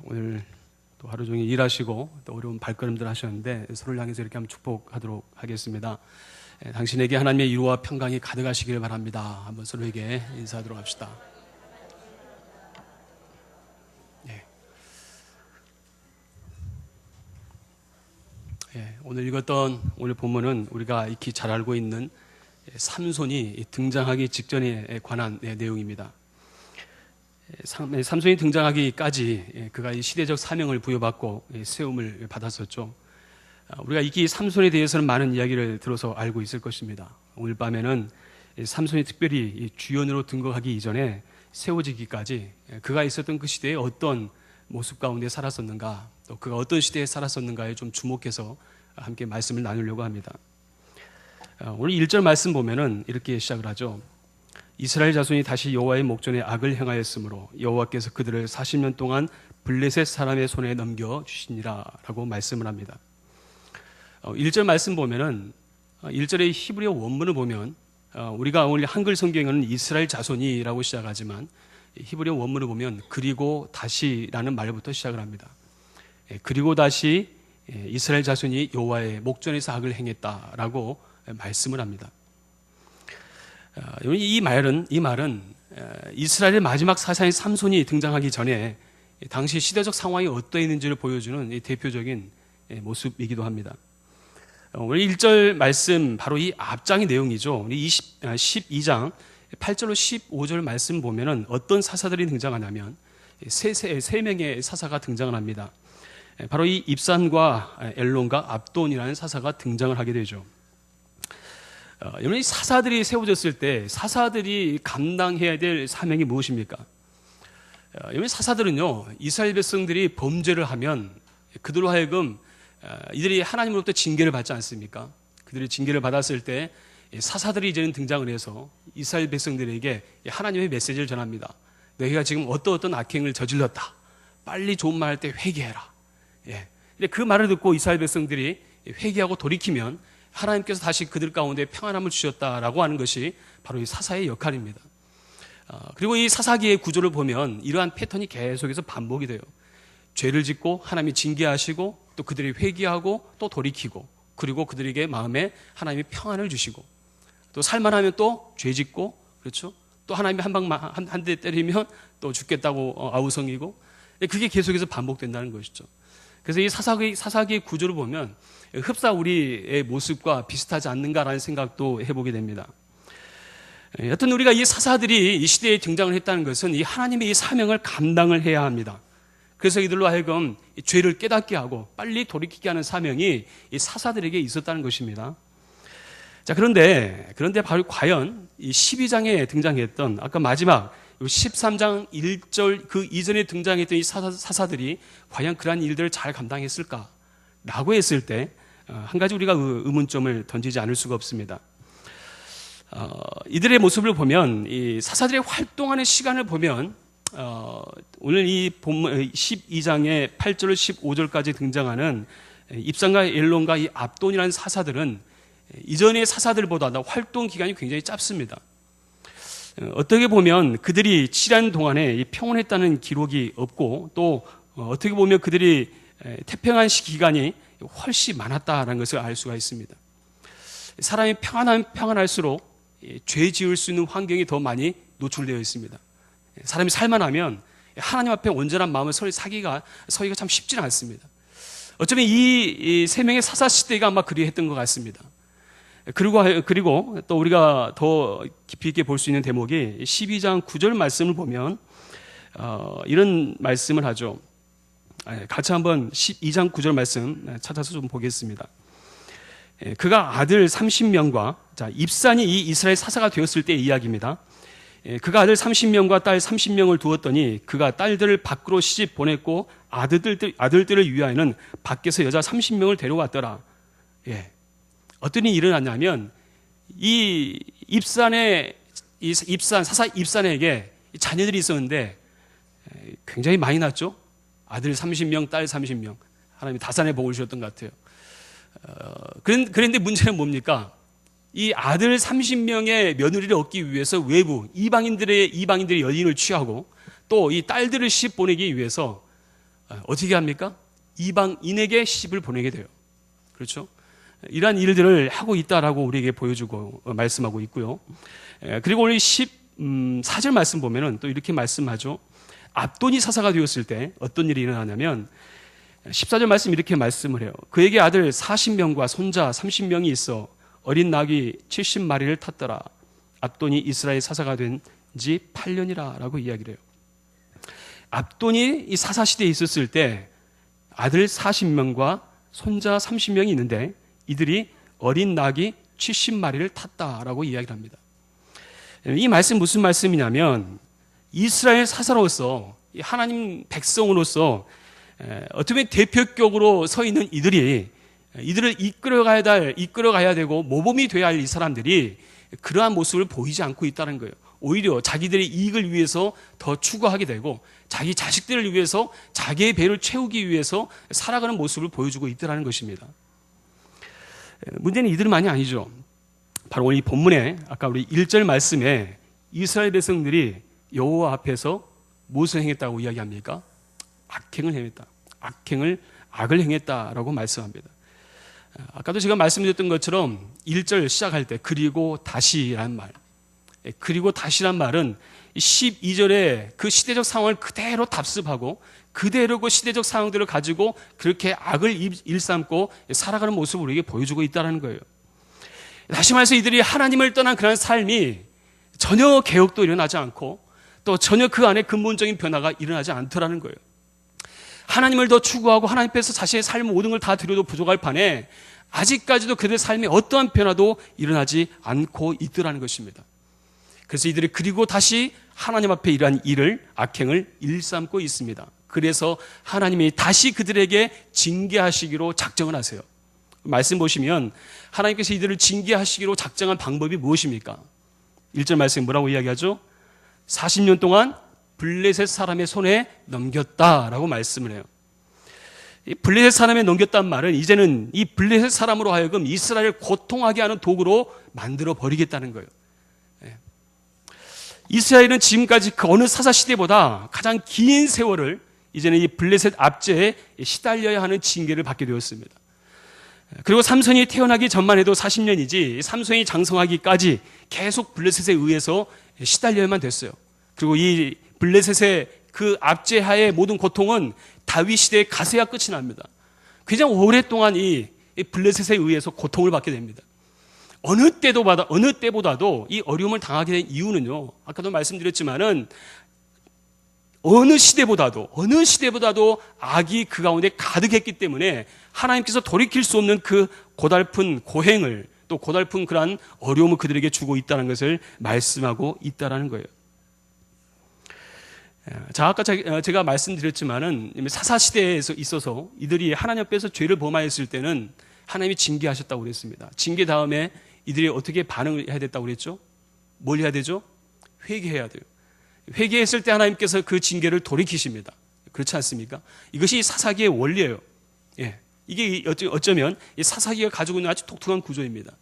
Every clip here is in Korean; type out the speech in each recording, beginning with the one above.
오늘 또 하루 종일 일하시고 또 어려운 발걸음들 하셨는데 서로를 향해서 이렇게 한번 축복하도록 하겠습니다. 당신에게 하나님의 위로와 평강이 가득하시길 바랍니다. 한번 서로에게 인사하도록 합시다. 오늘 읽었던 오늘 본문은 우리가 익히 잘 알고 있는 삼손이 등장하기 직전에 관한 내용입니다. 삼손이 등장하기까지 그가 이 시대적 사명을 부여받고 세움을 받았었죠. 우리가 이 삼손에 대해서는 많은 이야기를 들어서 알고 있을 것입니다. 오늘 밤에는 삼손이 특별히 주연으로 등극하기 이전에 세워지기까지 그가 있었던 그 시대에 어떤 모습 가운데 살았었는가, 또 그가 어떤 시대에 살았었는가에 좀 주목해서 함께 말씀을 나누려고 합니다. 오늘 1절 말씀 보면은 이렇게 시작을 하죠. 이스라엘 자손이 다시 여호와의 목전에 악을 행하였으므로 여호와께서 그들을 40년 동안 블레셋 사람의 손에 넘겨주시니라 라고 말씀을 합니다. 1절 말씀 보면은 1절의 히브리어 원문을 보면 우리가 오늘 한글 성경에는 이스라엘 자손이라고 시작하지만 히브리어 원문을 보면 그리고 다시라는 말부터 시작을 합니다. 그리고 다시 이스라엘 자손이 여호와의 목전에서 악을 행했다라고 말씀을 합니다. 이 말은 이스라엘의 마지막 사사인 삼손이 등장하기 전에 당시 시대적 상황이 어떠했는지를 보여주는 대표적인 모습이기도 합니다. 오늘 1절 말씀 바로 이 앞장의 내용이죠. 우리 12장 8절로 15절 말씀 보면은 어떤 사사들이 등장하냐면 세 명의 사사가 등장을 합니다. 바로 이 입산과 엘론과 압돈이라는 사사가 등장을 하게 되죠. 여러분, 이 사사들이 세워졌을 때 사사들이 감당해야 될 사명이 무엇입니까? 여러분, 사사들은요, 이스라엘 백성들이 범죄를 하면 그들로 하여금 이들이 하나님으로부터 징계를 받지 않습니까? 그들이 징계를 받았을 때 사사들이 이제는 등장을 해서 이스라엘 백성들에게 하나님의 메시지를 전합니다. 너희가 지금 어떤 악행을 저질렀다. 빨리 좋은 말 할 때 회개해라. 근데 그 말을 듣고 이스라엘 백성들이 회개하고 돌이키면 하나님께서 다시 그들 가운데 평안함을 주셨다라고 하는 것이 바로 이 사사의 역할입니다. 그리고 이 사사기의 구조를 보면 이러한 패턴이 계속해서 반복이 돼요. 죄를 짓고 하나님이 징계하시고 또 그들이 회개하고 또 돌이키고 그리고 그들에게 마음에 하나님이 평안을 주시고 또 살만하면 또 죄 짓고 그렇죠. 또 하나님이 한 대 때리면 또 죽겠다고 아우성이고 그게 계속해서 반복된다는 것이죠. 그래서 이 사사기의 구조를 보면 흡사 우리의 모습과 비슷하지 않는가라는 생각도 해보게 됩니다. 여튼 우리가 이 사사들이 이 시대에 등장을 했다는 것은 이 하나님의 이 사명을 감당을 해야 합니다. 그래서 이들로 하여금 죄를 깨닫게 하고 빨리 돌이키게 하는 사명이 이 사사들에게 있었다는 것입니다. 자, 그런데 바로 과연 이 12장에 등장했던 아까 마지막 13장 1절 그 이전에 등장했던 이 사사들이 과연 그러한 일들을 잘 감당했을까라고 했을 때 한 가지 우리가 의문점을 던지지 않을 수가 없습니다. 이들의 모습을 보면 이 사사들의 활동하는 시간을 보면 오늘 이 본문 12장의 8절 15절까지 등장하는 입산과 엘론과 이 압돈이라는 사사들은 이전의 사사들보다 활동 기간이 굉장히 짧습니다. 어떻게 보면 그들이 치료하는 동안에 평온했다는 기록이 없고 또 어떻게 보면 그들이 태평한 기간이 훨씬 많았다는 것을 알 수가 있습니다. 사람이 평안할수록 죄 지을 수 있는 환경이 더 많이 노출되어 있습니다. 사람이 살만하면 하나님 앞에 온전한 마음을 서기가 참 쉽지는 않습니다. 어쩌면 이 세 명의 사사 시대가 아마 그리했던 것 같습니다. 그리고 또 우리가 더 깊이 있게 볼 수 있는 대목이 12장 9절 말씀을 보면 이런 말씀을 하죠. 같이 한번 12장 9절 말씀 찾아서 좀 보겠습니다. 그가 아들 30명과 입산이 이 이스라엘 사사가 되었을 때의 이야기입니다. 그가 아들 30명과 딸 30명을 두었더니 그가 딸들을 밖으로 시집 보냈고 아들들을 위하여는 밖에서 여자 30명을 데려왔더라. 어떤 일이 일어났냐면 이 사사 입산에게 자녀들이 있었는데 굉장히 많이 낳았죠. 아들 30명, 딸 30명. 하나님이 다산의 복을 주셨던 것 같아요. 그런데 문제는 뭡니까? 이 아들 30명의 며느리를 얻기 위해서 외부 이방인들의 여인을 취하고 또 이 딸들을 시집 보내기 위해서 어떻게 합니까? 이방인에게 시집을 보내게 돼요. 그렇죠? 이러한 일들을 하고 있다라고 우리에게 보여주고 말씀하고 있고요. 그리고 오늘 14절 말씀 보면은 또 이렇게 말씀하죠. 압돈이 사사가 되었을 때 어떤 일이 일어나냐면 14절 말씀 이렇게 말씀을 해요. 그에게 아들 40명과 손자 30명이 있어 어린 나귀 70마리를 탔더라. 압돈이 이스라엘 사사가 된 지 8년이라 라고 이야기를 해요. 압돈이 이 사사 시대에 있었을 때 아들 40명과 손자 30명이 있는데 이들이 어린 나귀 70마리를 탔다라고 이야기를 합니다. 이 말씀 무슨 말씀이냐면 이스라엘 사사로서 하나님 백성으로서 어떻게 보면 대표격으로 서 있는 이들을 이끌어가야 되고 모범이 돼야 할 이 사람들이 그러한 모습을 보이지 않고 있다는 거예요. 오히려 자기들의 이익을 위해서 더 추구하게 되고 자기 자식들을 위해서 자기의 배를 채우기 위해서 살아가는 모습을 보여주고 있다는 것입니다. 문제는 이들만이 아니죠. 바로 오늘 이 본문에 아까 우리 1절 말씀에 이스라엘 백성들이 여호와 앞에서 무엇을 행했다고 이야기합니까? 악행을 행했다. 악을 행했다라고 말씀합니다. 아까도 제가 말씀드렸던 것처럼 1절 시작할 때 그리고 다시라는 말, 그리고 다시란 말은 12절에 그 시대적 상황을 그대로 답습하고 그대로 그 시대적 상황들을 가지고 그렇게 악을 일삼고 살아가는 모습을 우리에게 보여주고 있다는 거예요. 다시 말해서 이들이 하나님을 떠난 그런 삶이 전혀 개혁도 일어나지 않고 또 전혀 그 안에 근본적인 변화가 일어나지 않더라는 거예요. 하나님을 더 추구하고 하나님 앞에서 자신의 삶 모든 걸 다 드려도 부족할 판에 아직까지도 그들의 삶에 어떠한 변화도 일어나지 않고 있더라는 것입니다. 그래서 이들이 그리고 다시 하나님 앞에 이러한 악행을 일삼고 있습니다. 그래서 하나님이 다시 그들에게 징계하시기로 작정을 하세요. 말씀 보시면 하나님께서 이들을 징계하시기로 작정한 방법이 무엇입니까? 1절 말씀에 뭐라고 이야기하죠? 40년 동안 블레셋 사람의 손에 넘겼다라고 말씀을 해요. 이 블레셋 사람에 넘겼단 말은 이제는 이 블레셋 사람으로 하여금 이스라엘을 고통하게 하는 도구로 만들어 버리겠다는 거예요. 이스라엘은 지금까지 그 어느 사사 시대보다 가장 긴 세월을 이제는 이 블레셋 압제에 시달려야 하는 징계를 받게 되었습니다. 그리고 삼손이 태어나기 전만 해도 40년이지 삼손이 장성하기까지 계속 블레셋에 의해서 시달려야만 됐어요. 그리고 이 블레셋의 그 압제하의 모든 고통은 다윗 시대의 가세야 끝이 납니다. 그냥 오랫동안 이 블레셋에 의해서 고통을 받게 됩니다. 어느 때보다도 이 어려움을 당하게 된 이유는요, 아까도 말씀드렸지만은 어느 시대보다도 악이 그 가운데 가득했기 때문에 하나님께서 돌이킬 수 없는 그 고달픈 고행을 또 고달픈 그러한 어려움을 그들에게 주고 있다는 것을 말씀하고 있다는 거예요. 자, 아까 제가 말씀드렸지만은 사사 시대에 있어서 이들이 하나님 앞에서 죄를 범하였을 때는 하나님이 징계하셨다고 그랬습니다. 징계 다음에 이들이 어떻게 반응을 해야 됐다고 그랬죠? 뭘 해야 되죠? 회개해야 돼요. 회개했을 때 하나님께서 그 징계를 돌이키십니다. 그렇지 않습니까? 이것이 사사기의 원리예요. 예. 이게 어쩌면 이 사사기가 가지고 있는 아주 독특한 구조입니다.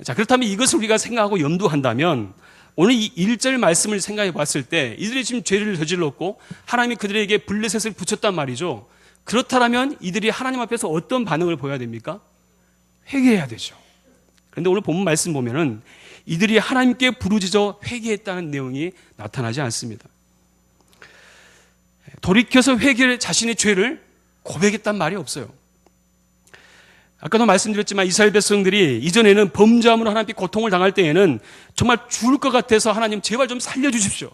자, 그렇다면 이것을 우리가 생각하고 염두한다면 오늘 이 1절 말씀을 생각해 봤을 때 이들이 지금 죄를 저질렀고 하나님이 그들에게 블레셋을 붙였단 말이죠. 그렇다면 이들이 하나님 앞에서 어떤 반응을 보여야 됩니까? 회개해야 되죠. 그런데 오늘 본문 말씀 보면은 이들이 하나님께 부르짖어 회개했다는 내용이 나타나지 않습니다. 돌이켜서 자신의 죄를 고백했단 말이 없어요. 아까도 말씀드렸지만 이스라엘 백성들이 이전에는 범죄함으로 하나님께 고통을 당할 때에는 정말 죽을 것 같아서 하나님 제발 좀 살려주십시오.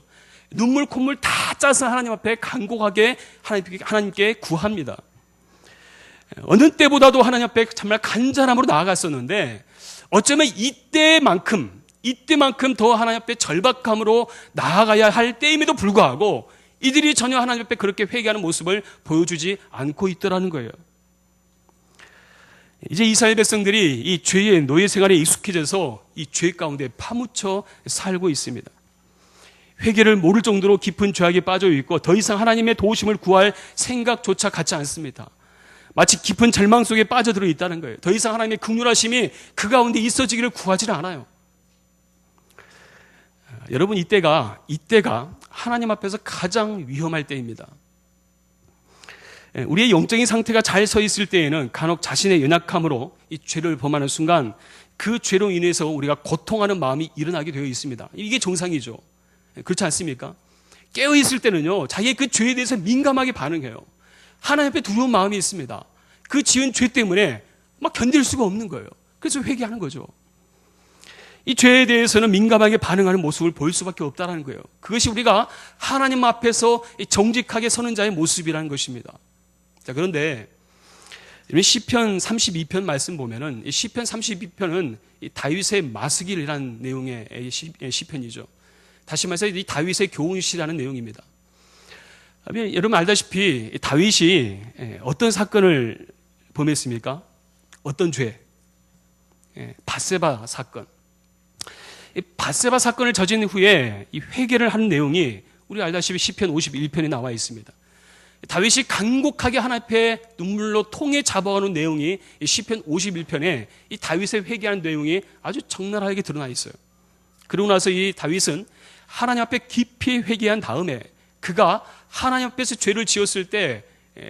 눈물 콧물 다 짜서 하나님 앞에 간곡하게 하나님께 구합니다. 어느 때보다도 하나님 앞에 정말 간절함으로 나아갔었는데 어쩌면 이때만큼 더 하나님 앞에 절박함으로 나아가야 할 때임에도 불구하고 이들이 전혀 하나님 앞에 그렇게 회개하는 모습을 보여주지 않고 있더라는 거예요. 이제 이스라엘 백성들이 이 죄의 노예 생활에 익숙해져서 이 죄 가운데 파묻혀 살고 있습니다. 회개를 모를 정도로 깊은 죄악에 빠져 있고 더 이상 하나님의 도우심을 구할 생각조차 갖지 않습니다. 마치 깊은 절망 속에 빠져들어 있다는 거예요. 더 이상 하나님의 긍휼하심이 그 가운데 있어지기를 구하지는 않아요. 여러분, 이때가 하나님 앞에서 가장 위험할 때입니다. 우리의 영적인 상태가 잘 서 있을 때에는 간혹 자신의 연약함으로 이 죄를 범하는 순간 그 죄로 인해서 우리가 고통하는 마음이 일어나게 되어 있습니다. 이게 정상이죠. 그렇지 않습니까? 깨어 있을 때는요, 자기의 그 죄에 대해서 민감하게 반응해요. 하나님 앞에 두려운 마음이 있습니다. 그 지은 죄 때문에 막 견딜 수가 없는 거예요. 그래서 회개하는 거죠. 이 죄에 대해서는 민감하게 반응하는 모습을 보일 수밖에 없다는 거예요. 그것이 우리가 하나님 앞에서 정직하게 서는 자의 모습이라는 것입니다. 자, 그런데 시편 32편 말씀 보면은 이 시편 32편은 이 다윗의 마스길이라는 내용의 시편이죠. 다시 말해서 이 다윗의 교훈시라는 내용입니다. 여러분 알다시피 다윗이 어떤 사건을 범했습니까? 어떤 죄? 밧세바 사건. 이 밧세바 사건을 저진 후에 이 회개를 하는 내용이 우리 알다시피 시편 51편에 나와 있습니다. 다윗이 간곡하게 하나님 앞에 눈물로 통에 잡아가는 내용이 이 시편 51편에 이 다윗의 회개하는 내용이 아주 적나라하게 드러나 있어요. 그러고 나서 이 다윗은 하나님 앞에 깊이 회개한 다음에 그가 하나님 앞에서 죄를 지었을 때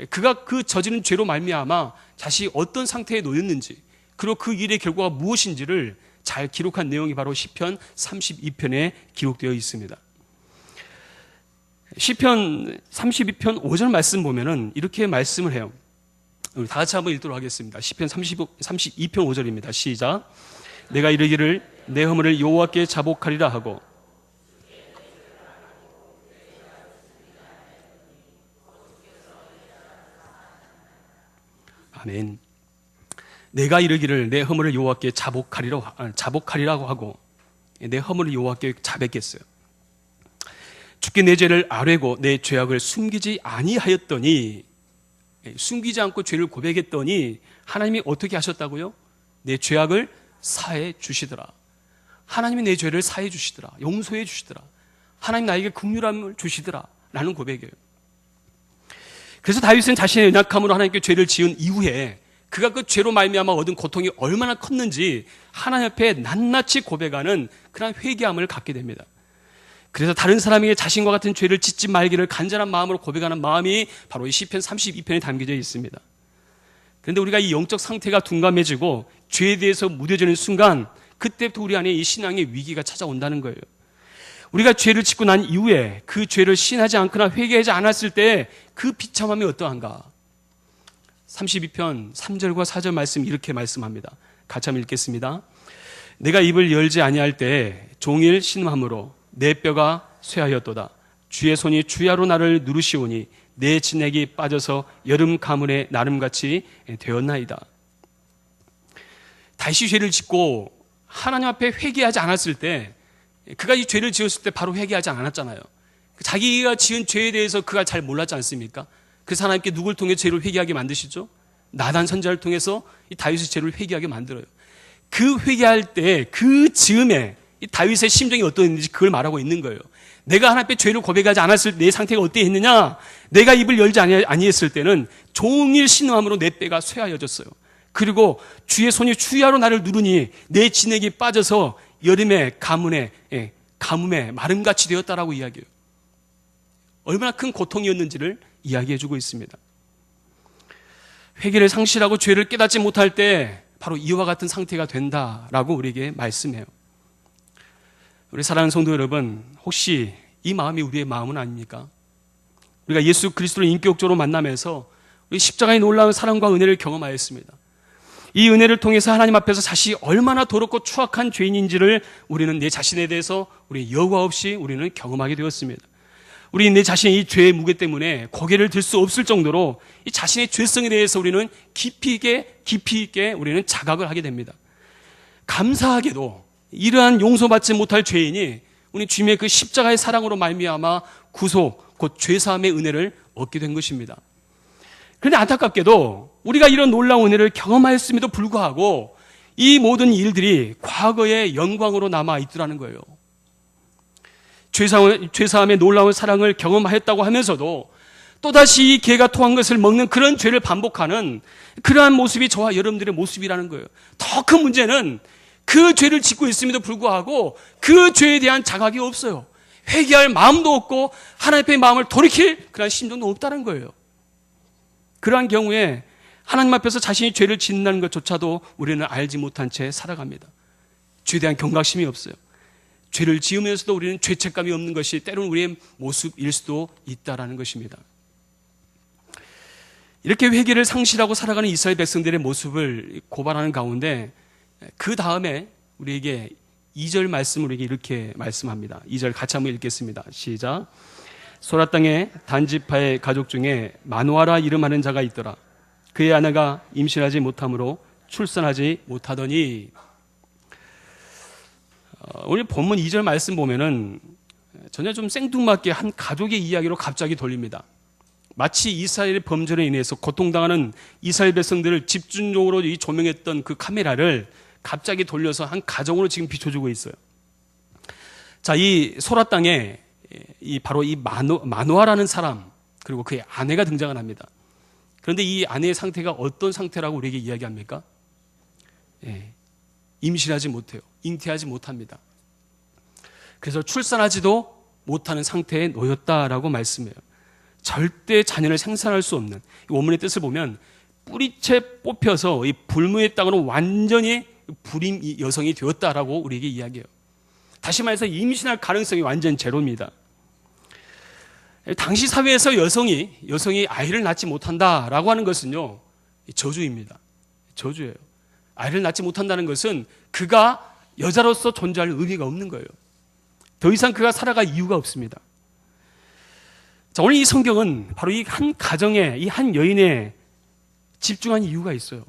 그가 그 저지른 죄로 말미암아 자신이 어떤 상태에 놓였는지 그리고 그 일의 결과가 무엇인지를 잘 기록한 내용이 바로 시편 32편에 기록되어 있습니다. 시편 32편 5절 말씀 보면은 이렇게 말씀을 해요. 우리 다 같이 한번 읽도록 하겠습니다. 시편 32편 5절입니다. 시작. 내가 이르기를 내 허물을 여호와께 자복하리라 하고 아멘. 내가 이르기를 내 허물을 여호와께 자복하리라고 하고 내 허물을 여호와께 자백했어요. 주께 내 죄를 아뢰고 내 죄악을 숨기지 아니하였더니 숨기지 않고 죄를 고백했더니 하나님이 어떻게 하셨다고요? 내 죄악을 사해 주시더라. 하나님이 내 죄를 사해 주시더라. 용서해 주시더라. 하나님 나에게 긍휼함을 주시더라 라는 고백이에요. 그래서 다윗은 자신의 연약함으로 하나님께 죄를 지은 이후에 그가 그 죄로 말미암아 얻은 고통이 얼마나 컸는지 하나님 앞에 낱낱이 고백하는 그런 회개함을 갖게 됩니다. 그래서 다른 사람에게 자신과 같은 죄를 짓지 말기를 간절한 마음으로 고백하는 마음이 바로 이 시편 32편에 담겨져 있습니다. 그런데 우리가 이 영적 상태가 둔감해지고 죄에 대해서 무뎌지는 순간 그때부터 우리 안에 이 신앙의 위기가 찾아온다는 거예요. 우리가 죄를 짓고 난 이후에 그 죄를 신하지 않거나 회개하지 않았을 때 그 비참함이 어떠한가? 32편 3절과 4절 말씀 이렇게 말씀합니다. 같이 한번 읽겠습니다. 내가 입을 열지 아니할 때 종일 신음함으로 내 뼈가 쇠하였도다. 주의 손이 주야로 나를 누르시오니 내 진액이 빠져서 여름 가물의 나름같이 되었나이다. 다시 죄를 짓고 하나님 앞에 회개하지 않았을 때 그가 이 죄를 지었을 때 바로 회개하지 않았잖아요. 자기가 지은 죄에 대해서 그가 잘 몰랐지 않습니까? 그래서 하나님께 누굴 통해 죄를 회개하게 만드시죠? 나단 선지자를 통해서 이 다윗의 죄를 회개하게 만들어요. 그 회개할 때 그 즈음에 이 다윗의 심정이 어떠했는지 그걸 말하고 있는 거예요. 내가 하나님 앞에 죄를 고백하지 않았을 때 내 상태가 어떠했느냐? 내가 입을 열지 아니했을 때는 종일 신음함으로 내 뼈가 쇠하여졌어요. 그리고 주의 손이 주야로 나를 누르니 내 진액이 빠져서 여름의 가뭄에 마름같이 되었다라고 이야기해요. 얼마나 큰 고통이었는지를 이야기해주고 있습니다. 회개를 상실하고 죄를 깨닫지 못할 때 바로 이와 같은 상태가 된다라고 우리에게 말씀해요. 우리 사랑하는 성도 여러분, 혹시 이 마음이 우리의 마음은 아닙니까? 우리가 예수 그리스도를 인격적으로 만나면서 우리 십자가의 놀라운 사랑과 은혜를 경험하였습니다. 이 은혜를 통해서 하나님 앞에서 자신이 얼마나 더럽고 추악한 죄인인지를 우리는 내 자신에 대해서 우리 여과 없이 우리는 경험하게 되었습니다. 우리 내 자신의 이 죄의 무게 때문에 고개를 들 수 없을 정도로 이 자신의 죄성에 대해서 우리는 깊이 있게 우리는 자각을 하게 됩니다. 감사하게도 이러한 용서받지 못할 죄인이 우리 주님의 그 십자가의 사랑으로 말미암아 구속, 곧 죄사함의 은혜를 얻게 된 것입니다. 그런데 안타깝게도 우리가 이런 놀라운 은혜를 경험하였음에도 불구하고 이 일들이 과거의 영광으로 남아 있더라는 거예요. 죄사함의 놀라운 사랑을 경험하였다고 하면서도 또다시 이 개가 토한 것을 먹는 그런 죄를 반복하는 그러한 모습이 저와 여러분들의 모습이라는 거예요. 더 큰 문제는 그 죄를 짓고 있음에도 불구하고 그 죄에 대한 자각이 없어요. 회개할 마음도 없고 하나님 앞에 마음을 돌이킬 그런 심정도 없다는 거예요. 그러한 경우에 하나님 앞에서 자신이 죄를 짓는다는 것조차도 우리는 알지 못한 채 살아갑니다. 죄에 대한 경각심이 없어요. 죄를 지으면서도 우리는 죄책감이 없는 것이 때로는 우리의 모습일 수도 있다는 것입니다. 이렇게 회개를 상실하고 살아가는 이스라엘 백성들의 모습을 고발하는 가운데 그 다음에 우리에게 2절 말씀을 우리에게 이렇게 말씀합니다. 2절 같이 한번 읽겠습니다. 시작. 소라 땅에 단지파의 가족 중에 마누아라 이름하는 자가 있더라. 그의 아내가 임신하지 못하므로 출산하지 못하더니. 오늘 본문 2절 말씀 보면은 전혀 좀 생뚱맞게 한 가족의 이야기로 갑자기 돌립니다. 마치 이스라엘의 범죄로 인해서 고통당하는 이스라엘 백성들을 집중적으로 조명했던 그 카메라를 갑자기 돌려서 한 가정으로 지금 비춰주고 있어요. 자, 이 소라 땅에 바로 이 마누아라는 사람, 그리고 그의 아내가 등장을 합니다. 그런데 이 아내의 상태가 어떤 상태라고 우리에게 이야기합니까? 임신하지 못해요. 잉태하지 못합니다. 그래서 출산하지도 못하는 상태에 놓였다라고 말씀해요. 절대 자녀를 생산할 수 없는, 이 원문의 뜻을 보면 뿌리채 뽑혀서 이 불무의 땅으로 완전히 불임 여성이 되었다라고 우리에게 이야기해요. 다시 말해서 임신할 가능성이 완전 제로입니다. 당시 사회에서 여성이 아이를 낳지 못한다라고 하는 것은요, 저주입니다. 저주예요. 아이를 낳지 못한다는 것은 그가 여자로서 존재할 의미가 없는 거예요. 더 이상 그가 살아갈 이유가 없습니다. 자, 오늘 이 성경은 바로 이 한 가정에, 이 한 여인에 집중한 이유가 있어요.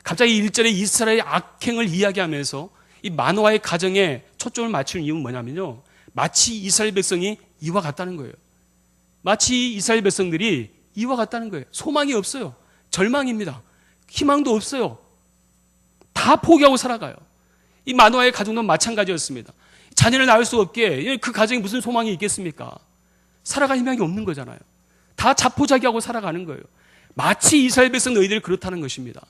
갑자기 1절에 이스라엘의 악행을 이야기하면서 이 마누아의 가정에 초점을 맞추는 이유는 뭐냐면요, 마치 이스라엘 백성이 이와 같다는 거예요. 마치 이스라엘 백성들이 이와 같다는 거예요. 소망이 없어요. 절망입니다. 희망도 없어요. 다 포기하고 살아가요. 이 마누아의 가정도 마찬가지였습니다. 자녀를 낳을 수 없게 그 가정에 무슨 소망이 있겠습니까? 살아갈 희망이 없는 거잖아요. 다 자포자기하고 살아가는 거예요. 마치 이스라엘 백성 너희들이 그렇다는 것입니다.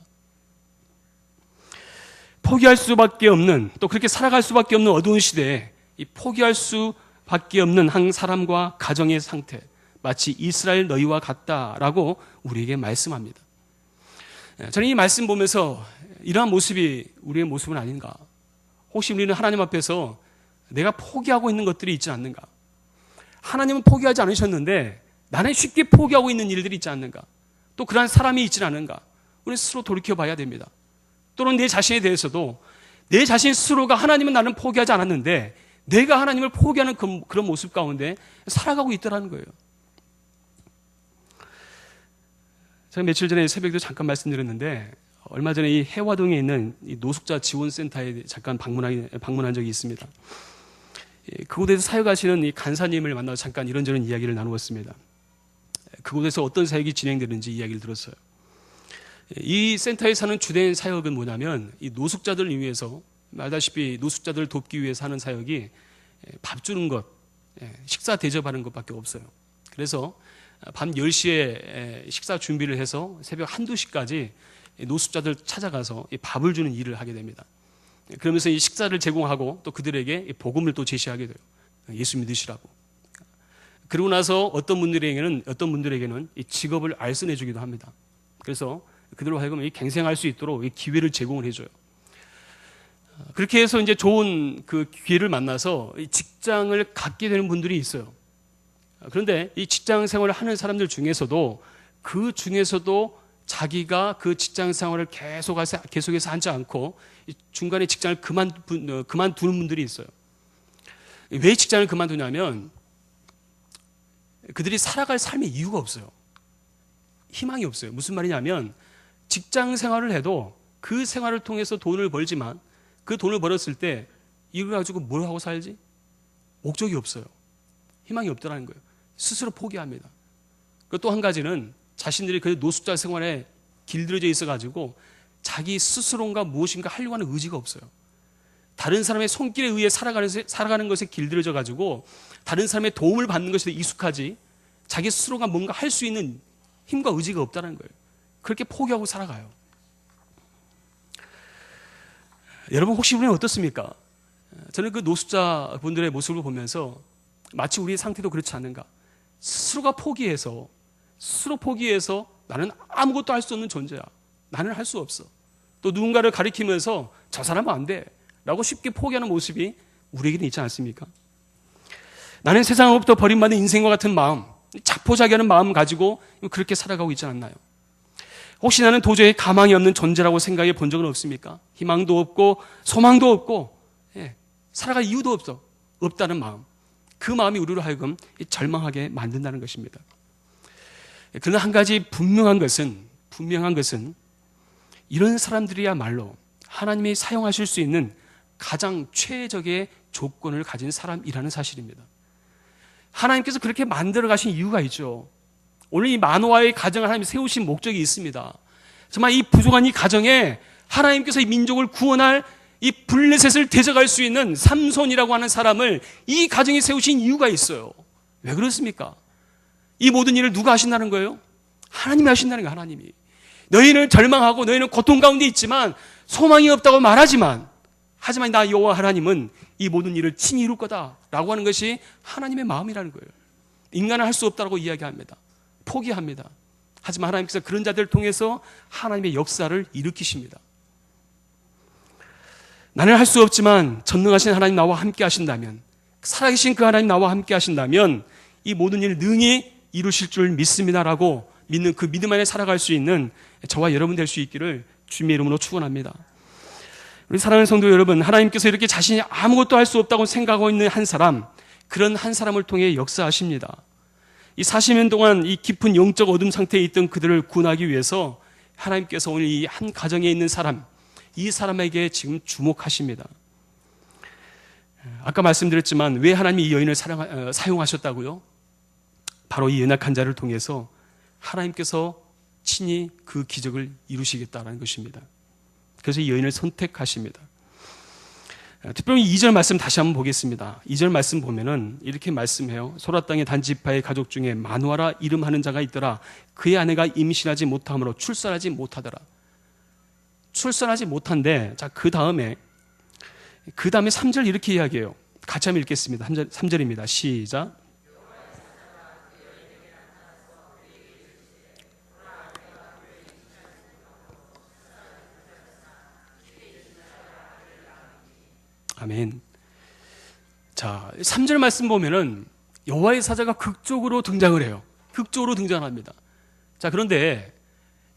포기할 수밖에 없는, 또 그렇게 살아갈 수밖에 없는 어두운 시대에 이 포기할 수밖에 없는 한 사람과 가정의 상태, 마치 이스라엘 너희와 같다라고 우리에게 말씀합니다. 저는 이 말씀 보면서 이러한 모습이 우리의 모습은 아닌가? 혹시 우리는 하나님 앞에서 내가 포기하고 있는 것들이 있지 않는가? 하나님은 포기하지 않으셨는데 나는 쉽게 포기하고 있는 일들이 있지 않는가? 또 그러한 사람이 있지 않은가? 우리는 스스로 돌이켜봐야 됩니다. 또는 내 자신에 대해서도 내 자신 스스로가 하나님은 나는 포기하지 않았는데 내가 하나님을 포기하는 그런 모습 가운데 살아가고 있더라는 거예요. 제가 며칠 전에 새벽에도 잠깐 말씀드렸는데 얼마 전에 이 해화동에 있는 이 노숙자 지원센터에 잠깐 방문한 적이 있습니다. 그곳에서 사역하시는 이 간사님을 만나서 잠깐 이런저런 이야기를 나누었습니다. 그곳에서 어떤 사역이 진행되는지 이야기를 들었어요. 이 센터에 사는 주된 사역은 뭐냐면 이 노숙자들을 위해서, 알다시피 노숙자들을 돕기 위해서 하는 사역이 밥 주는 것, 식사 대접하는 것밖에 없어요. 그래서 밤 10시에 식사 준비를 해서 새벽 1, 2시까지 노숙자들 찾아가서 밥을 주는 일을 하게 됩니다. 그러면서 이 식사를 제공하고 또 그들에게 복음을 또 제시하게 돼요. 예수 믿으시라고. 그러고 나서 어떤 분들에게는 이 직업을 알선해 주기도 합니다. 그래서 그들로 하여금 갱생할 수 있도록 이 기회를 제공을 해줘요. 그렇게 해서 이제 좋은 그 기회를 만나서 이 직장을 갖게 되는 분들이 있어요. 그런데 이 직장 생활을 하는 사람들 중에서도 자기가 그 직장 생활을 계속해서 하지 않고 중간에 직장을 그만두는 분들이 있어요. 왜 직장을 그만두냐면 그들이 살아갈 삶의 이유가 없어요. 희망이 없어요. 무슨 말이냐면 직장 생활을 해도 그 생활을 통해서 돈을 벌지만 그 돈을 벌었을 때 이걸 가지고 뭘 하고 살지? 목적이 없어요. 희망이 없더라는 거예요. 스스로 포기합니다. 또 한 가지는 자신들이 그 노숙자 생활에 길들여져 있어가지고 자기 스스로가 무엇인가 하려고 하는 의지가 없어요. 다른 사람의 손길에 의해 살아가는 것에 길들여져가지고 다른 사람의 도움을 받는 것에 익숙하지 자기 스스로가 뭔가 할 수 있는 힘과 의지가 없다는 거예요. 그렇게 포기하고 살아가요. 여러분 혹시 우리는 어떻습니까? 저는 그 노숙자 분들의 모습을 보면서 마치 우리의 상태도 그렇지 않은가? 스스로가 포기해서 스스로 포기해서 나는 아무것도 할 수 없는 존재야. 나는 할 수 없어. 또 누군가를 가리키면서 저 사람은 안 돼 라고 쉽게 포기하는 모습이 우리에게는 있지 않습니까? 나는 세상으로부터 버림받은 인생과 같은 마음, 자포자기하는 마음 가지고 그렇게 살아가고 있지 않나요? 혹시 나는 도저히 가망이 없는 존재라고 생각해 본 적은 없습니까? 희망도 없고 소망도 없고 살아갈 이유도 없다는 마음, 그 마음이 우리로 하여금 절망하게 만든다는 것입니다. 그러나 한 가지 분명한 것은 이런 사람들이야말로 하나님이 사용하실 수 있는 가장 최적의 조건을 가진 사람이라는 사실입니다. 하나님께서 그렇게 만들어 가신 이유가 있죠. 오늘 이 마노아의 가정을 하나님이 세우신 목적이 있습니다. 정말 이 부족한 이 가정에 하나님께서 이 민족을 구원할 이 블레셋을 대적할 수 있는 삼손이라고 하는 사람을 이 가정에 세우신 이유가 있어요. 왜 그렇습니까? 이 모든 일을 누가 하신다는 거예요? 하나님이 하신다는 거예요. 하나님이. 너희는 절망하고 너희는 고통 가운데 있지만 소망이 없다고 말하지만 하지만 나 여호와 하나님은 이 모든 일을 친히 이룰 거다라고 하는 것이 하나님의 마음이라는 거예요. 인간은 할 수 없다고 이야기합니다. 포기합니다. 하지만 하나님께서 그런 자들을 통해서 하나님의 역사를 일으키십니다. 나는 할 수 없지만 전능하신 하나님 나와 함께 하신다면, 살아계신 그 하나님 나와 함께 하신다면 이 모든 일을 능히 이루실 줄 믿습니다라고 믿는 그 믿음 안에 살아갈 수 있는 저와 여러분 될 수 있기를 주님의 이름으로 축원합니다. 우리 사랑하는 성도 여러분, 하나님께서 이렇게 자신이 아무것도 할 수 없다고 생각하고 있는 한 사람, 그런 한 사람을 통해 역사하십니다. 이 40년 동안 이 깊은 영적 어둠 상태에 있던 그들을 구원하기 위해서 하나님께서 오늘 이 한 가정에 있는 사람, 이 사람에게 지금 주목하십니다. 아까 말씀드렸지만 왜 하나님이 이 여인을 사용하셨다고요? 바로 이 연약한 자를 통해서 하나님께서 친히 그 기적을 이루시겠다는 것입니다. 그래서 이 여인을 선택하십니다. 특별히 2절 말씀 다시 한번 보겠습니다. 2절 말씀 보면은 이렇게 말씀해요. 소라 땅의 단지파의 가족 중에 마누아라 이름하는 자가 있더라. 그의 아내가 임신하지 못함으로 출산하지 못하더라. 출산하지 못한데, 자, 그 다음에 3절 이렇게 이야기해요. 같이 한번 읽겠습니다. 3절입니다. 시작. 아멘. 자, 3절 말씀 보면은 여호와의 사자가 극적으로 등장을 해요. 극적으로 등장합니다. 자, 그런데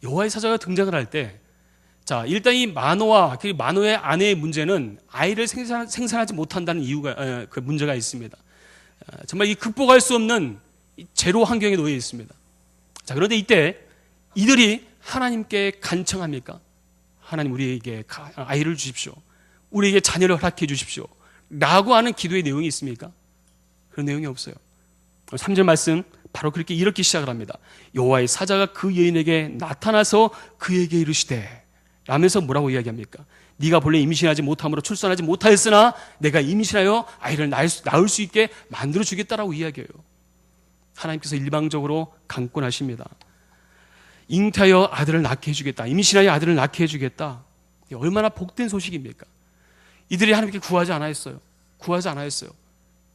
여호와의 사자가 등장을 할 때, 자, 일단 이 마노아, 그 마노의 아내의 문제는 아이를 생산하지 못한다는 이유가, 그 문제가 있습니다. 정말 이 극복할 수 없는 제로 환경에 놓여 있습니다. 자, 그런데 이때 이들이 하나님께 간청합니까? 하나님 우리에게 아이를 주십시오. 우리에게 자녀를 허락해 주십시오. 라고 하는 기도의 내용이 있습니까? 그런 내용이 없어요. 3절 말씀 바로 이렇게 시작을 합니다. 여호와의 사자가 그 여인에게 나타나서 그에게 이르시되, 라면서 뭐라고 이야기합니까? 네가 본래 임신하지 못함으로 출산하지 못하였으나 내가 임신하여 아이를 낳을 수 있게 만들어 주겠다라고 이야기해요. 하나님께서 일방적으로 강권하십니다. 잉태하여 아들을 낳게 해주겠다. 임신하여 아들을 낳게 해주겠다. 얼마나 복된 소식입니까? 이들이 하나님께 구하지 않았어요.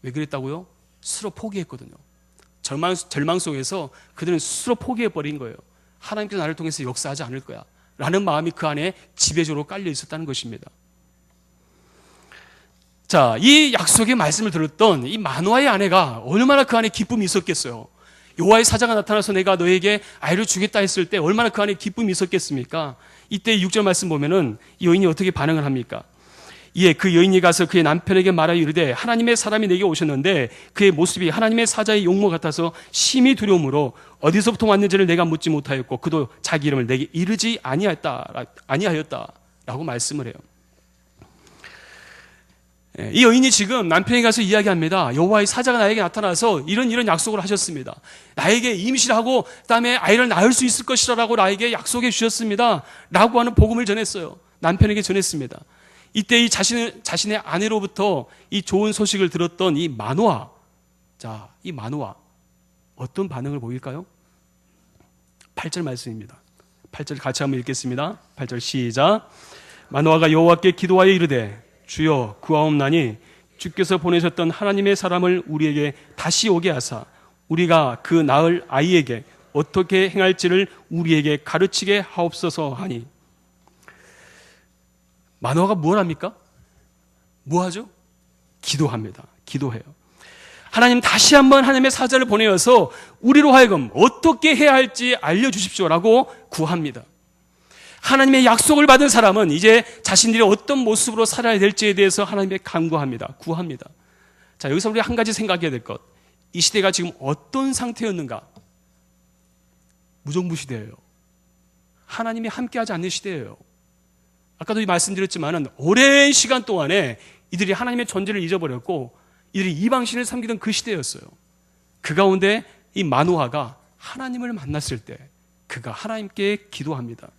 왜 그랬다고요? 스스로 포기했거든요. 절망 속에서 그들은 스스로 포기해버린 거예요. 하나님께서 나를 통해서 역사하지 않을 거야 라는 마음이 그 안에 지배적으로 깔려 있었다는 것입니다. 자, 이 약속의 말씀을 들었던 이 마노아의 아내가 얼마나 그 안에 기쁨이 있었겠어요. 여호와의 사자가 나타나서 내가 너에게 아이를 주겠다 했을 때 얼마나 그 안에 기쁨이 있었겠습니까? 이때 6절 말씀 보면은 이 여인이 어떻게 반응을 합니까? 이에 그 여인이 가서 그의 남편에게 말하여 이르되 하나님의 사람이 내게 오셨는데 그의 모습이 하나님의 사자의 용모 같아서 심히 두려움으로 어디서부터 왔는지를 내가 묻지 못하였고 그도 자기 이름을 내게 이르지 아니하였다라고 말씀을 해요. 이 여인이 지금 남편에게 가서 이야기합니다. 여호와의 사자가 나에게 나타나서 이런 약속을 하셨습니다. 나에게 임신하고 그다음에 아이를 낳을 수 있을 것이라고 나에게 약속해 주셨습니다. 라고 하는 복음을 전했어요. 남편에게 전했습니다. 이때 이 자신의 아내로부터 이 좋은 소식을 들었던 이 마노아, 자, 이 마노아 어떤 반응을 보일까요? 8절 말씀입니다. 8절 같이 한번 읽겠습니다. 8절 시작. 마노아가 여호와께 기도하여 이르되 주여 구하옵나니 주께서 보내셨던 하나님의 사람을 우리에게 다시 오게 하사 우리가 그 낳을 아이에게 어떻게 행할지를 우리에게 가르치게 하옵소서 하니. 마노아가 뭘 합니까? 뭐 하죠? 기도합니다. 기도해요. 하나님, 다시 한번 하나님의 사자를 보내어서 우리로 하여금 어떻게 해야 할지 알려주십시오라고 구합니다. 하나님의 약속을 받은 사람은 이제 자신들이 어떤 모습으로 살아야 될지에 대해서 하나님께 간구합니다. 구합니다. 자, 여기서 우리 한 가지 생각해야 될 것. 이 시대가 지금 어떤 상태였는가? 무정부 시대예요. 하나님이 함께하지 않는 시대예요. 아까도 말씀드렸지만 오랜 시간 동안에 이들이 하나님의 존재를 잊어버렸고 이들이 이방신을 섬기던 그 시대였어요. 그 가운데 이 마노아가 하나님을 만났을 때 그가 하나님께 기도합니다.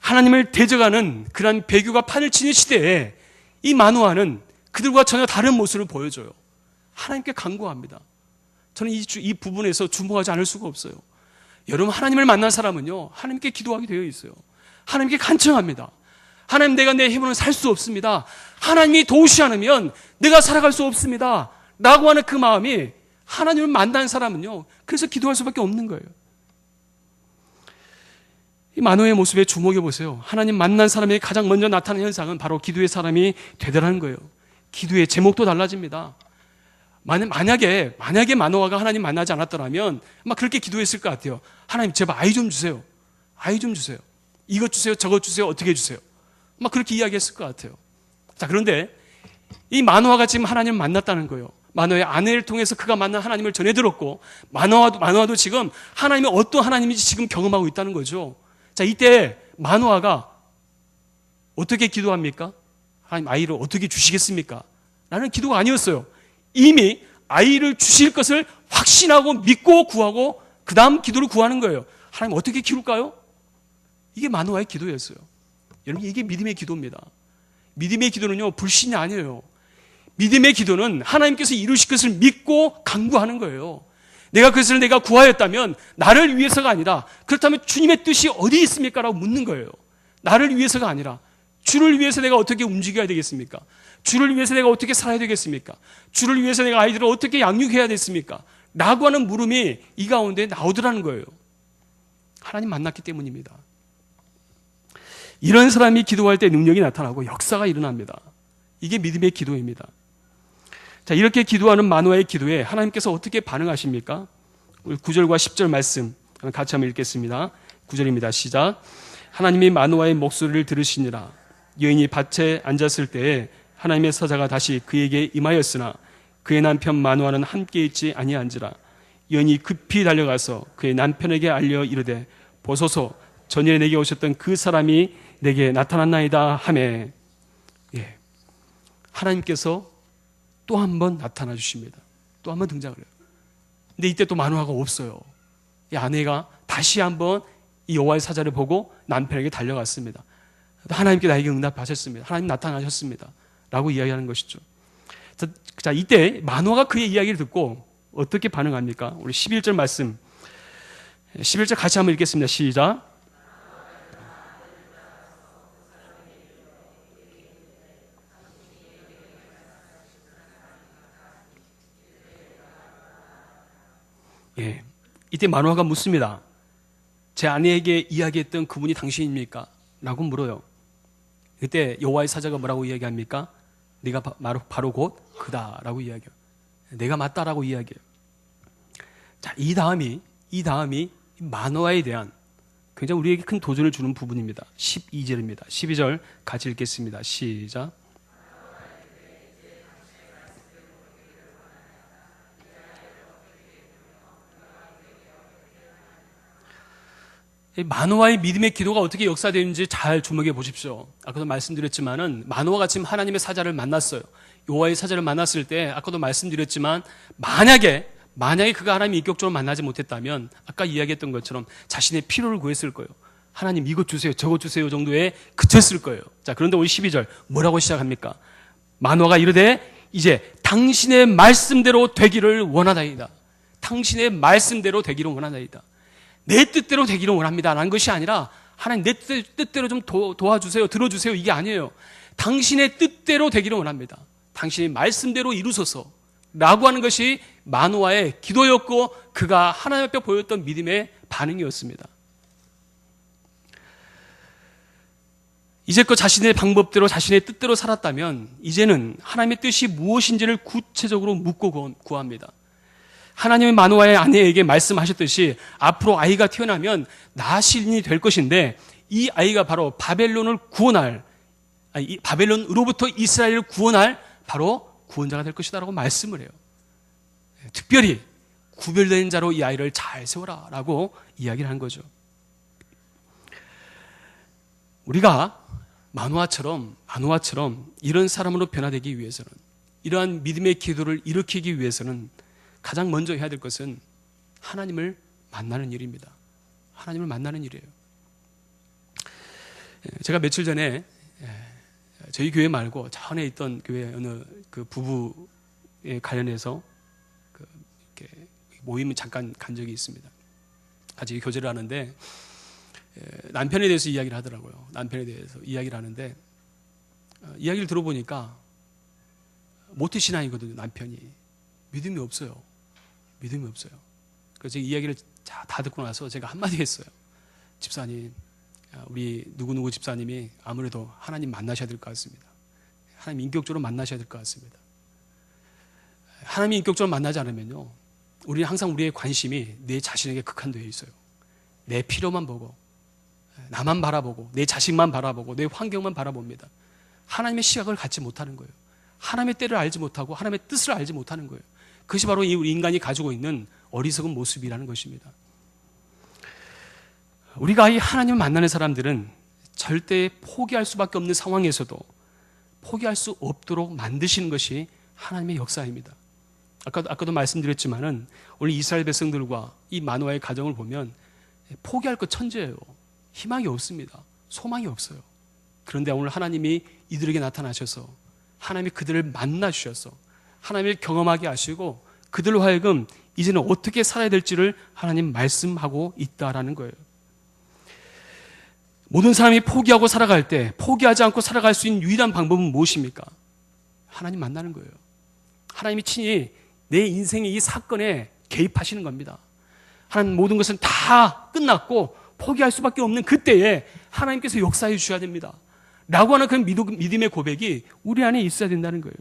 하나님을 대적하는 그런 배교가 판을 치는 시대에 이 마노아는 그들과 전혀 다른 모습을 보여줘요. 하나님께 간구합니다. 저는 이 부분에서 주목하지 않을 수가 없어요. 여러분, 하나님을 만난 사람은요, 하나님께 기도하게 되어 있어요. 하나님께 간청합니다. 하나님, 내가 내 힘으로는 살 수 없습니다. 하나님이 도우시지 않으면 내가 살아갈 수 없습니다. 라고 하는 그 마음이 하나님을 만난 사람은요, 그래서 기도할 수밖에 없는 거예요. 이 마노아의 모습에 주목해 보세요. 하나님 만난 사람에게 가장 먼저 나타나는 현상은 바로 기도의 사람이 되더라는 거예요. 기도의 제목도 달라집니다. 만약에 마노아가 하나님 만나지 않았더라면 아마 그렇게 기도했을 것 같아요. 하나님, 제발 아이 좀 주세요. 아이 좀 주세요. 이것 주세요. 저것 주세요. 어떻게 해주세요. 막 그렇게 이야기했을 것 같아요. 자, 그런데 이 마노아가 지금 하나님을 만났다는 거예요. 마노아의 아내를 통해서 그가 만난 하나님을 전해 들었고, 마노아도 지금 하나님이 어떤 하나님인지 지금 경험하고 있다는 거죠. 자, 이때 마노아가 어떻게 기도합니까? 하나님, 아이를 어떻게 주시겠습니까? 라는 기도가 아니었어요. 이미 아이를 주실 것을 확신하고 믿고 구하고 그 다음 기도를 구하는 거예요. 하나님, 어떻게 키울까요? 이게 마노아의 기도였어요. 여러분, 이게 믿음의 기도입니다. 믿음의 기도는요, 불신이 아니에요. 믿음의 기도는 하나님께서 이루실 것을 믿고 간구하는 거예요. 내가 그것을 내가 구하였다면 나를 위해서가 아니라, 그렇다면 주님의 뜻이 어디 있습니까? 라고 묻는 거예요. 나를 위해서가 아니라 주를 위해서 내가 어떻게 움직여야 되겠습니까? 주를 위해서 내가 어떻게 살아야 되겠습니까? 주를 위해서 내가 아이들을 어떻게 양육해야 됐습니까? 라고 하는 물음이 이 가운데 나오더라는 거예요. 하나님 만났기 때문입니다. 이런 사람이 기도할 때 능력이 나타나고 역사가 일어납니다. 이게 믿음의 기도입니다. 자, 이렇게 기도하는 마노아의 기도에 하나님께서 어떻게 반응하십니까? 우리 9절과 10절 말씀 같이 한번 읽겠습니다. 9절입니다. 시작. 하나님이 마노아의 목소리를 들으시니라. 여인이 밭에 앉았을 때에 하나님의 사자가 다시 그에게 임하였으나 그의 남편 마노아는 함께 있지 아니한지라. 여인이 급히 달려가서 그의 남편에게 알려 이르되, 보소서, 전일에 내게 오셨던 그 사람이 내게 나타났나이다 하매, 하나님께서 또 한 번 나타나 주십니다. 또 한 번 등장을 해요. 근데 이때 또 마노아가 없어요. 이 아내가 다시 한번 이 여호와의 사자를 보고 남편에게 달려갔습니다. 하나님께 나에게 응답하셨습니다. 하나님 나타나셨습니다. 라고 이야기하는 것이죠. 자, 이때 마노아가 그의 이야기를 듣고 어떻게 반응합니까? 우리 11절 말씀, 11절 같이 한번 읽겠습니다. 시작. 이때 마노아가 묻습니다. 제 아내에게 이야기했던 그분이 당신입니까? 라고 물어요. 그때 여호와의 사자가 뭐라고 이야기합니까? 네가 바로 곧 그다 라고 이야기해요. 내가 맞다라고 이야기해요. 자, 이 다음이 마노아에 대한 굉장히 우리에게 큰 도전을 주는 부분입니다. 12절입니다. 12절 같이 읽겠습니다. 시작. 마노아의 믿음의 기도가 어떻게 역사되는지 잘 주목해 보십시오. 아까도 말씀드렸지만은 마노아가 지금 하나님의 사자를 만났어요. 여호와의 사자를 만났을 때 아까도 말씀드렸지만 만약에 그가 하나님을 인격적으로 만나지 못했다면 아까 이야기했던 것처럼 자신의 필요를 구했을 거예요. 하나님 이것 주세요, 저것 주세요 정도에 그쳤을 거예요. 자, 그런데 오늘 12절 뭐라고 시작합니까? 마노아가 이르되 이제 당신의 말씀대로 되기를 원하나이다. 당신의 말씀대로 되기를 원하나이다. 내 뜻대로 되기를 원합니다 라는 것이 아니라 하나님 내 뜻대로 좀 도와주세요, 들어주세요, 이게 아니에요. 당신의 뜻대로 되기를 원합니다. 당신의 말씀대로 이루소서, 라고 하는 것이 마노아의 기도였고 그가 하나님 앞에 보였던 믿음의 반응이었습니다. 이제껏 자신의 방법대로 자신의 뜻대로 살았다면 이제는 하나님의 뜻이 무엇인지를 구체적으로 묻고 구합니다. 하나님의 마노아의 아내에게 말씀하셨듯이 앞으로 아이가 태어나면 나실인이 될 것인데 이 아이가 바로 바벨론으로부터 이스라엘을 구원할 바로 구원자가 될 것이다라고 말씀을 해요. 특별히 구별된 자로 이 아이를 잘 세워라 라고 이야기를 한 거죠. 우리가 마노아처럼 이런 사람으로 변화되기 위해서는, 이러한 믿음의 기도를 일으키기 위해서는 가장 먼저 해야 될 것은 하나님을 만나는 일입니다. 하나님을 만나는 일이에요. 제가 며칠 전에 저희 교회 말고 전에 있던 교회 어느 그 부부에 관련해서 이렇게 모임을 잠깐 간 적이 있습니다. 같이 교제를 하는데 남편에 대해서 이야기를 하더라고요. 남편에 대해서 이야기를 하는데 이야기를 들어보니까 모태신앙이거든요. 남편이 믿음이 없어요. 그래서 이야기를 다 듣고 나서 제가 한마디 했어요. 집사님, 우리 누구누구 집사님이 아무래도 하나님 만나셔야 될 것 같습니다. 하나님 인격적으로 만나셔야 될 것 같습니다. 하나님 인격적으로 만나지 않으면요, 우리는 항상 우리의 관심이 내 자신에게 극한되어 있어요. 내 필요만 보고, 나만 바라보고, 내 자식만 바라보고, 내 환경만 바라봅니다. 하나님의 시각을 갖지 못하는 거예요. 하나님의 때를 알지 못하고 하나님의 뜻을 알지 못하는 거예요. 그것이 바로 우리 인간이 가지고 있는 어리석은 모습이라는 것입니다. 우리가 이 하나님을 만나는 사람들은 절대 포기할 수밖에 없는 상황에서도 포기할 수 없도록 만드시는 것이 하나님의 역사입니다. 아까도 말씀드렸지만은 오늘 이스라엘 백성들과 이 마노아의 가정을 보면 포기할 것 천재예요. 희망이 없습니다. 소망이 없어요. 그런데 오늘 하나님이 이들에게 나타나셔서 하나님이 그들을 만나 주셔서 하나님을 경험하게 하시고 그들로 하여금 이제는 어떻게 살아야 될지를 하나님 말씀하고 있다라는 거예요. 모든 사람이 포기하고 살아갈 때 포기하지 않고 살아갈 수 있는 유일한 방법은 무엇입니까? 하나님 만나는 거예요. 하나님이 친히 내 인생의 이 사건에 개입하시는 겁니다. 하나님 모든 것은 다 끝났고 포기할 수밖에 없는 그때에 하나님께서 역사해 주셔야 됩니다. 라고 하는 그 믿음의 고백이 우리 안에 있어야 된다는 거예요.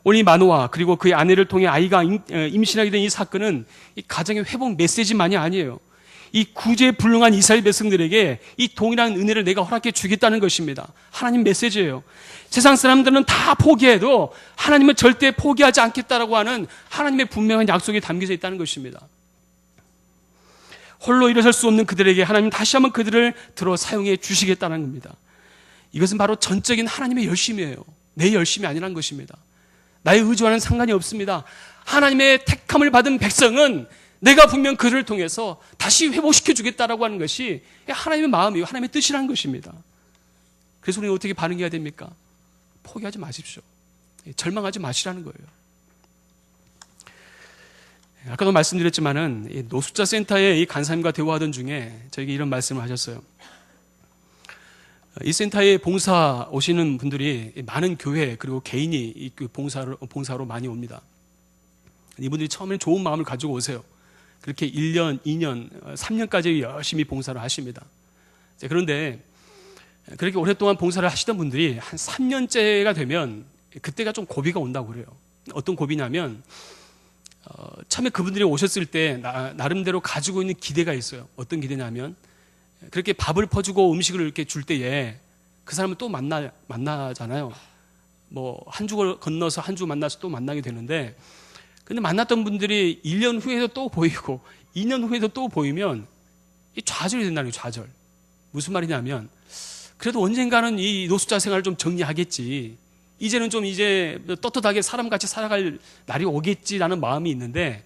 오늘 이 마노아 그리고 그의 아내를 통해 아이가 임신하게 된 이 사건은 이 가정의 회복 메시지만이 아니에요. 이 구제불능한 이스라엘 백성들에게 이 동일한 은혜를 내가 허락해 주겠다는 것입니다. 하나님 메시지예요. 세상 사람들은 다 포기해도 하나님은 절대 포기하지 않겠다라고 하는 하나님의 분명한 약속이 담겨져 있다는 것입니다. 홀로 일어설 수 없는 그들에게 하나님 다시 한번 그들을 들어 사용해 주시겠다는 겁니다. 이것은 바로 전적인 하나님의 열심이에요. 내 열심이 아니라는 것입니다. 나의 의지와는 상관이 없습니다. 하나님의 택함을 받은 백성은 내가 분명 그를 통해서 다시 회복시켜 주겠다라고 하는 것이 하나님의 마음이고 하나님의 뜻이라는 것입니다. 그래서 우리는 어떻게 반응해야 됩니까? 포기하지 마십시오. 절망하지 마시라는 거예요. 아까도 말씀드렸지만은 노숙자 센터의 이 간사님과 대화하던 중에 저에게 이런 말씀을 하셨어요. 이 센터에 봉사 오시는 분들이 많은 교회 그리고 개인이 봉사로 많이 옵니다. 이분들이 처음에는 좋은 마음을 가지고 오세요. 그렇게 1년, 2년, 3년까지 열심히 봉사를 하십니다. 그런데 그렇게 오랫동안 봉사를 하시던 분들이 한 3년째가 되면 그때가 좀 고비가 온다고 그래요. 어떤 고비냐면 처음에 그분들이 오셨을 때 나름대로 가지고 있는 기대가 있어요. 어떤 기대냐면 그렇게 밥을 퍼주고 음식을 이렇게 줄 때에 그 사람은 또 만나잖아요. 뭐 한 주 건너서 한 주 만나서 또 만나게 되는데 근데 만났던 분들이 1년 후에도 또 보이고 2년 후에도 또 보이면 이 좌절이 된다는 거예요. 좌절. 무슨 말이냐면 그래도 언젠가는 이 노숙자 생활을 좀 정리하겠지. 이제는 좀 이제 떳떳하게 사람같이 살아갈 날이 오겠지라는 마음이 있는데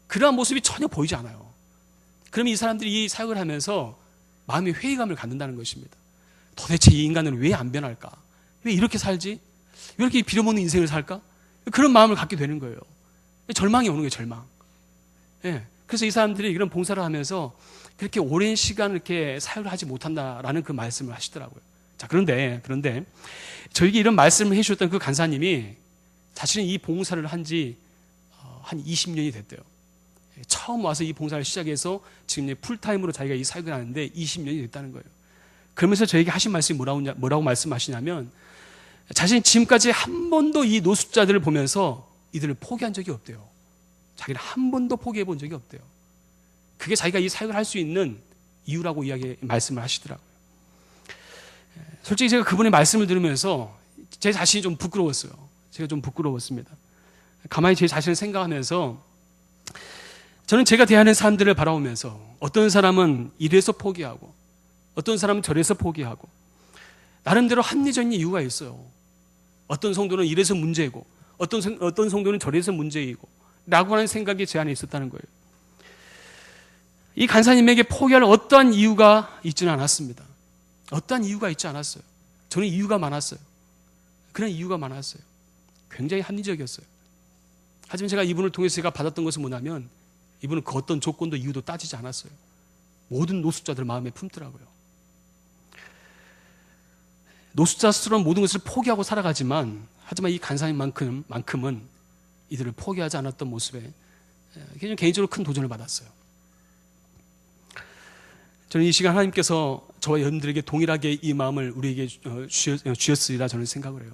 그러한 모습이 전혀 보이지 않아요. 그러면 이 사람들이 이 사역을 하면서 마음의 회의감을 갖는다는 것입니다. 도대체 이 인간은 왜 안 변할까? 왜 이렇게 살지? 왜 이렇게 빌어먹는 인생을 살까? 그런 마음을 갖게 되는 거예요. 절망이 오는 거예요. 절망. 예. 그래서 이 사람들이 이런 봉사를 하면서 그렇게 오랜 시간 이렇게 사역을 하지 못한다라는 그 말씀을 하시더라고요. 자, 그런데 저에게 이런 말씀을 해주셨던 그 간사님이 자신은 이 봉사를 한 지 한 20년이 됐대요. 처음 와서 이 봉사를 시작해서 지금 풀타임으로 자기가 이 사역을 하는데 20년이 됐다는 거예요. 그러면서 저에게 하신 말씀이 뭐라고 말씀하시냐면, 자신이 지금까지 한 번도 이 노숙자들을 보면서 이들을 포기한 적이 없대요. 자기는 한 번도 포기해 본 적이 없대요. 그게 자기가 이 사역을 할 수 있는 이유라고 말씀을 하시더라고요. 솔직히 제가 그분의 말씀을 들으면서 제 자신이 좀 부끄러웠어요. 제가 좀 부끄러웠습니다. 가만히 제 자신을 생각하면서 저는 제가 대하는 사람들을 바라보면서 어떤 사람은 이래서 포기하고 어떤 사람은 저래서 포기하고 나름대로 합리적인 이유가 있어요. 어떤 성도는 이래서 문제고 어떤 성도는 저래서 문제이고 라고 하는 생각이 제 안에 있었다는 거예요. 이 간사님에게 포기할 어떠한 이유가 있지는 않았습니다. 어떠한 이유가 있지 않았어요. 저는 이유가 많았어요. 그런 이유가 많았어요. 굉장히 합리적이었어요. 하지만 제가 이분을 통해서 제가 받았던 것은 뭐냐면, 이분은 그 어떤 조건도 이유도 따지지 않았어요. 모든 노숙자들 마음에 품더라고요. 노숙자스러운 모든 것을 포기하고 살아가지만, 하지만 이 간사님만큼은 이들을 포기하지 않았던 모습에 굉장히 개인적으로 큰 도전을 받았어요. 저는 이 시간 하나님께서 저와 여러분들에게 동일하게 이 마음을 우리에게 주셨으리라 저는 생각을 해요.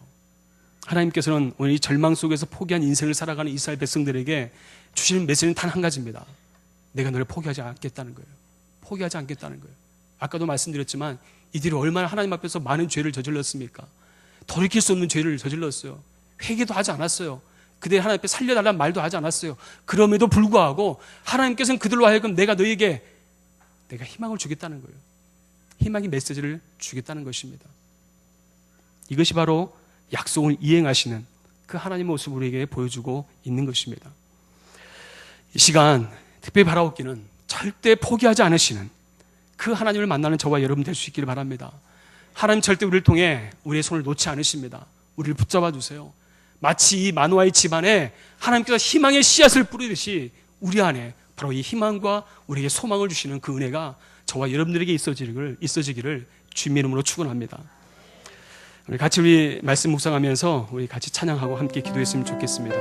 하나님께서는 오늘 이 절망 속에서 포기한 인생을 살아가는 이스라엘 백성들에게 주시는 메시지는 단 한 가지입니다. 내가 너를 포기하지 않겠다는 거예요. 포기하지 않겠다는 거예요. 아까도 말씀드렸지만 이들이 얼마나 하나님 앞에서 많은 죄를 저질렀습니까? 돌이킬 수 없는 죄를 저질렀어요. 회개도 하지 않았어요. 그들 하나님 앞에 살려달라는 말도 하지 않았어요. 그럼에도 불구하고 하나님께서는 그들로 하여금 내가 너에게 내가 희망을 주겠다는 거예요. 희망의 메시지를 주겠다는 것입니다. 이것이 바로 약속을 이행하시는 그 하나님의 모습을 우리에게 보여주고 있는 것입니다. 이 시간 특별히 바라옵기는 절대 포기하지 않으시는 그 하나님을 만나는 저와 여러분 될 수 있기를 바랍니다. 하나님 절대 우리를 통해 우리의 손을 놓지 않으십니다. 우리를 붙잡아 주세요. 마치 이 마노아의 집안에 하나님께서 희망의 씨앗을 뿌리듯이 우리 안에 바로 이 희망과 우리에게 소망을 주시는 그 은혜가 저와 여러분들에게 있어지기를 주님의 이름으로 축원합니다. 우리 같이 말씀 묵상하면서 우리 같이 찬양하고 함께 기도했으면 좋겠습니다.